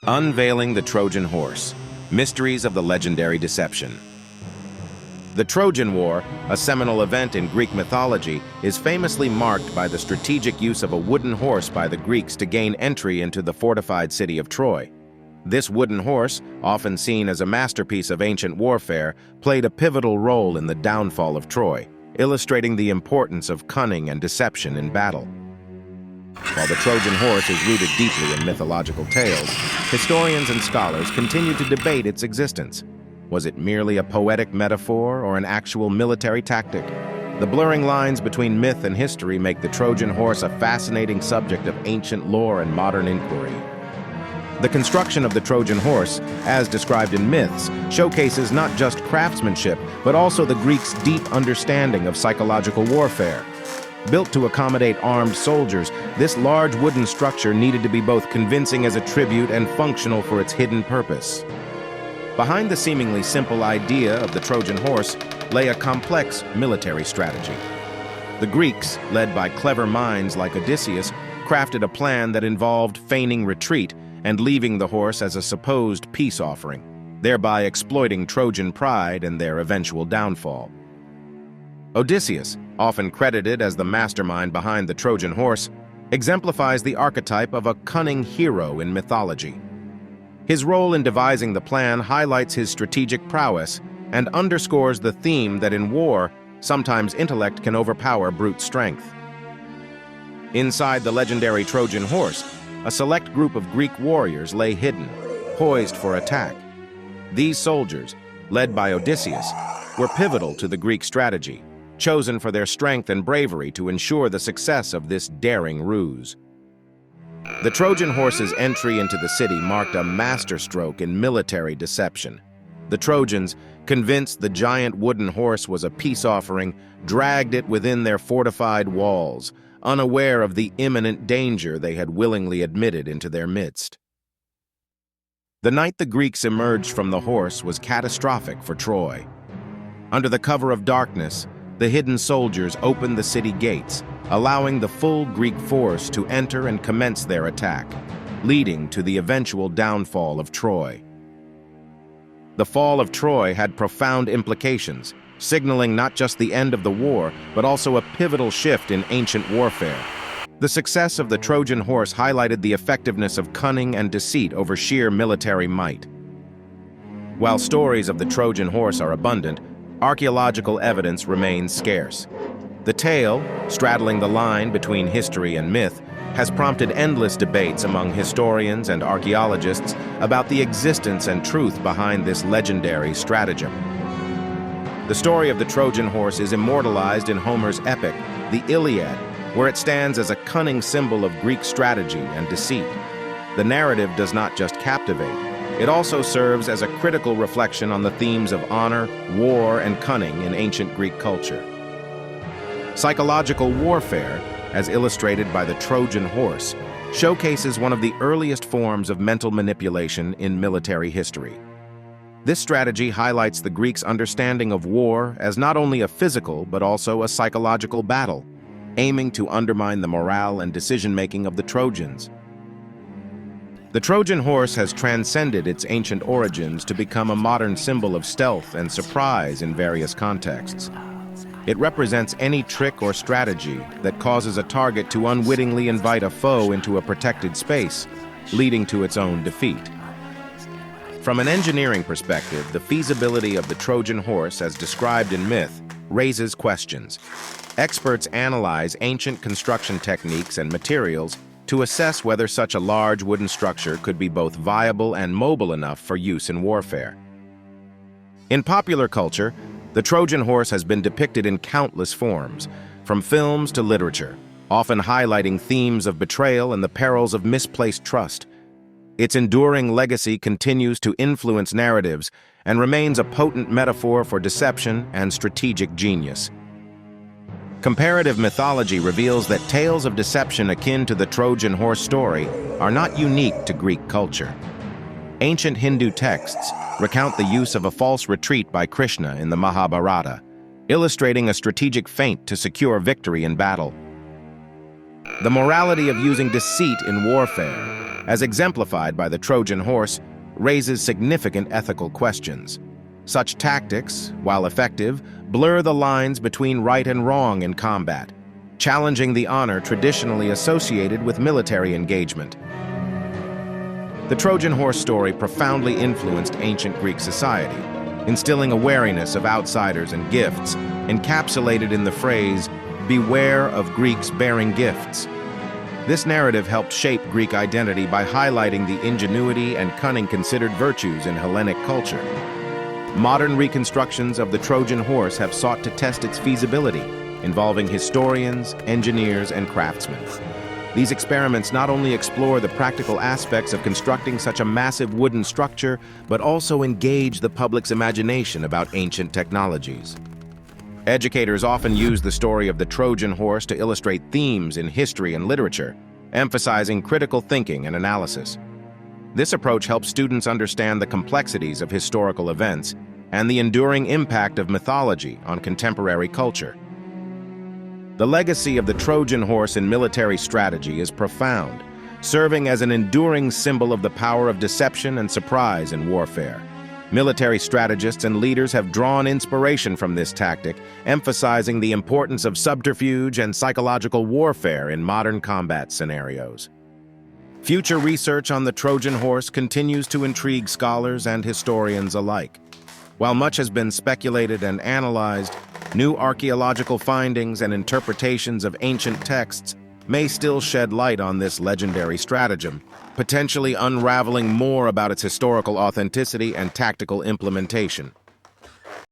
Unveiling the Trojan Horse, Mysteries of the Legendary Deception. The Trojan War, a seminal event in Greek mythology, is famously marked by the strategic use of a wooden horse by the Greeks to gain entry into the fortified city of Troy. This wooden horse, often seen as a masterpiece of ancient warfare, played a pivotal role in the downfall of Troy, illustrating the importance of cunning and deception in battle. While the Trojan horse is rooted deeply in mythological tales, historians and scholars continue to debate its existence. Was it merely a poetic metaphor or an actual military tactic? The blurring lines between myth and history make the Trojan horse a fascinating subject of ancient lore and modern inquiry. The construction of the Trojan horse, as described in myths, showcases not just craftsmanship, but also the Greeks' deep understanding of psychological warfare. Built to accommodate armed soldiers, this large wooden structure needed to be both convincing as a tribute and functional for its hidden purpose. Behind the seemingly simple idea of the Trojan horse lay a complex military strategy. The Greeks, led by clever minds like Odysseus, crafted a plan that involved feigning retreat and leaving the horse as a supposed peace offering, thereby exploiting Trojan pride and their eventual downfall. Odysseus, often credited as the mastermind behind the Trojan horse, exemplifies the archetype of a cunning hero in mythology. His role in devising the plan highlights his strategic prowess and underscores the theme that in war, sometimes intellect can overpower brute strength. Inside the legendary Trojan horse, a select group of Greek warriors lay hidden, poised for attack. These soldiers, led by Odysseus, were pivotal to the Greek strategy, chosen for their strength and bravery to ensure the success of this daring ruse. The Trojan horse's entry into the city marked a masterstroke in military deception. The Trojans, convinced the giant wooden horse was a peace offering, dragged it within their fortified walls, unaware of the imminent danger they had willingly admitted into their midst. The night the Greeks emerged from the horse was catastrophic for Troy. Under the cover of darkness, the hidden soldiers opened the city gates, allowing the full Greek force to enter and commence their attack, leading to the eventual downfall of Troy. The fall of Troy had profound implications, signaling not just the end of the war, but also a pivotal shift in ancient warfare. The success of the Trojan horse highlighted the effectiveness of cunning and deceit over sheer military might. While stories of the Trojan horse are abundant, archaeological evidence remains scarce. The tale, straddling the line between history and myth, has prompted endless debates among historians and archaeologists about the existence and truth behind this legendary stratagem. The story of the Trojan horse is immortalized in Homer's epic, the Iliad, where it stands as a cunning symbol of Greek strategy and deceit. The narrative does not just captivate, it also serves as a critical reflection on the themes of honor, war, and cunning in ancient Greek culture. Psychological warfare, as illustrated by the Trojan horse, showcases one of the earliest forms of mental manipulation in military history. This strategy highlights the Greeks' understanding of war as not only a physical but also a psychological battle, aiming to undermine the morale and decision-making of the Trojans. The Trojan horse has transcended its ancient origins to become a modern symbol of stealth and surprise in various contexts. It represents any trick or strategy that causes a target to unwittingly invite a foe into a protected space, leading to its own defeat. From an engineering perspective, the feasibility of the Trojan horse, as described in myth, raises questions. Experts analyze ancient construction techniques and materials to assess whether such a large wooden structure could be both viable and mobile enough for use in warfare. In popular culture, the Trojan horse has been depicted in countless forms, from films to literature, often highlighting themes of betrayal and the perils of misplaced trust. Its enduring legacy continues to influence narratives and remains a potent metaphor for deception and strategic genius. Comparative mythology reveals that tales of deception akin to the Trojan horse story are not unique to Greek culture. Ancient Hindu texts recount the use of a false retreat by Krishna in the Mahabharata, illustrating a strategic feint to secure victory in battle. The morality of using deceit in warfare, as exemplified by the Trojan Horse, raises significant ethical questions. Such tactics, while effective, blur the lines between right and wrong in combat, challenging the honor traditionally associated with military engagement. The Trojan Horse story profoundly influenced ancient Greek society, instilling a wariness of outsiders and gifts, encapsulated in the phrase, "Beware of Greeks bearing gifts." This narrative helped shape Greek identity by highlighting the ingenuity and cunning considered virtues in Hellenic culture. Modern reconstructions of the Trojan Horse have sought to test its feasibility, involving historians, engineers, and craftsmen. These experiments not only explore the practical aspects of constructing such a massive wooden structure, but also engage the public's imagination about ancient technologies. Educators often use the story of the Trojan Horse to illustrate themes in history and literature, emphasizing critical thinking and analysis. This approach helps students understand the complexities of historical events and the enduring impact of mythology on contemporary culture. The legacy of the Trojan Horse in military strategy is profound, serving as an enduring symbol of the power of deception and surprise in warfare. Military strategists and leaders have drawn inspiration from this tactic, emphasizing the importance of subterfuge and psychological warfare in modern combat scenarios. Future research on the Trojan Horse continues to intrigue scholars and historians alike. While much has been speculated and analyzed, new archaeological findings and interpretations of ancient texts may still shed light on this legendary stratagem, potentially unraveling more about its historical authenticity and tactical implementation.